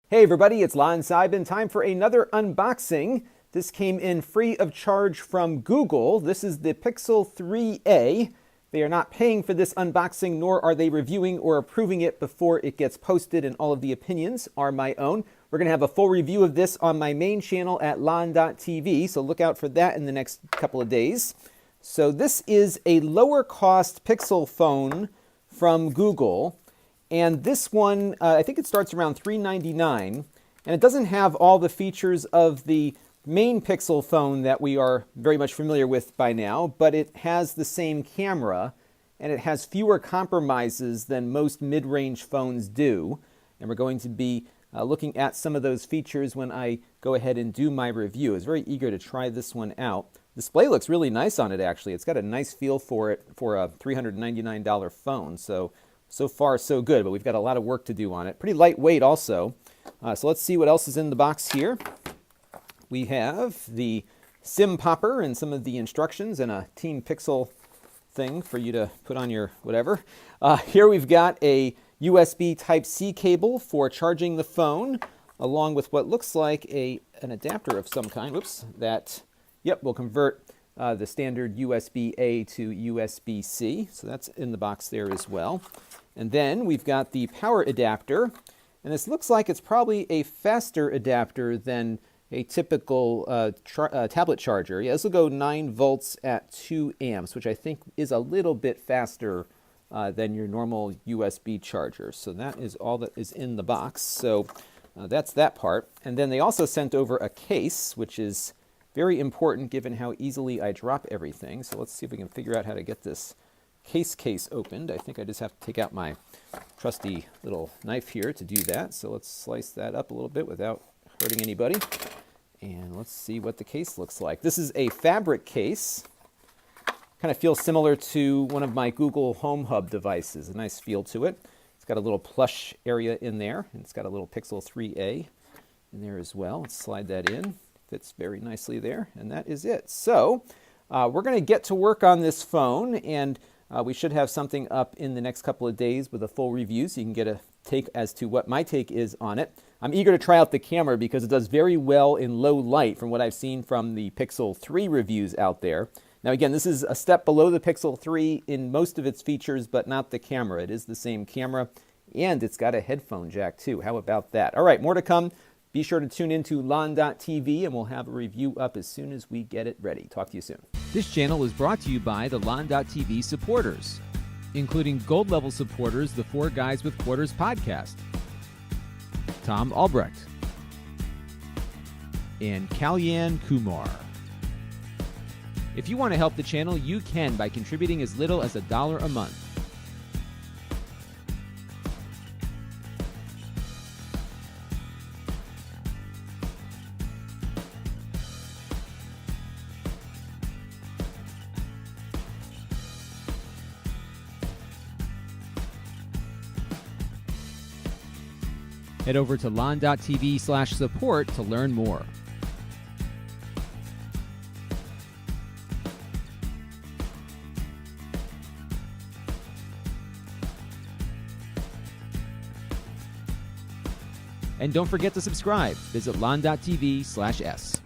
Hey everybody, it's Lon Seidman. Time for another unboxing. This came in free of charge from Google. This is the Pixel 3a. They are not paying for this unboxing, nor are they reviewing or approving it before it gets posted, and all of the opinions are my own. We're going to have a full review of this on my main channel at lon.tv, so look out for that in the next couple of days. So this is a lower cost Pixel phone from Google. And this one, I think it starts around $399, and it doesn't have all the features of the main Pixel phone that we are very much familiar with by now, but it has the same camera, and it has fewer compromises than most mid-range phones do. And we're going to be looking at some of those features when I go ahead and do my review. I was very eager to try this one out. The display looks really nice on it, actually. It's got a nice feel for it for a $399 phone. So far, so good, but we've got a lot of work to do on it. Pretty lightweight also. So let's see what else is in the box here. We have the SIM popper and some of the instructions and a Team Pixel thing for you to put on your whatever. Here we've got a USB Type-C cable for charging the phone, along with what looks like an adapter of some kind. Whoops, that, yep, will convert the standard USB-A to USB-C. So that's in the box there as well. And then we've got the power adapter, and this looks like it's probably a faster adapter than a typical tablet charger. Yeah, this will go 9 volts at 2 amps, which I think is a little bit faster than your normal USB charger. So that is all that is in the box. So that's that part. And then they also sent over a case, which is very important given how easily I drop everything. So let's see if we can figure out how to get this case opened. I think I just have to take out my trusty little knife here to do that. So let's slice that up a little bit without hurting anybody. And let's see what the case looks like. This is a fabric case. Kind of feels similar to one of my Google Home Hub devices. A nice feel to it. It's got a little plush area in there, and it's got a little Pixel 3a in there as well. Let's slide that in. Fits very nicely there, and that is it. So we're going to get to work on this phone, and we should have something up in the next couple of days with a full review, so you can get a take as to what my take is on it. I'm eager to try out the camera because it does very well in low light from what I've seen from the Pixel 3 reviews out there. Now again, this is a step below the Pixel 3 in most of its features, but not the camera. It is the same camera, and it's got a headphone jack too. How about that? All right, more to come. Be sure to tune into lon.tv, and we'll have a review up as soon as we get it ready. Talk to you soon. This channel is brought to you by the lon.tv supporters, including gold-level supporters, the Four Guys with Quarters podcast, Tom Albrecht, and Kalyan Kumar. If you want to help the channel, you can by contributing as little as $1 a month. Head over to lon.tv/support to learn more. And don't forget to subscribe. Visit lon.tv/s.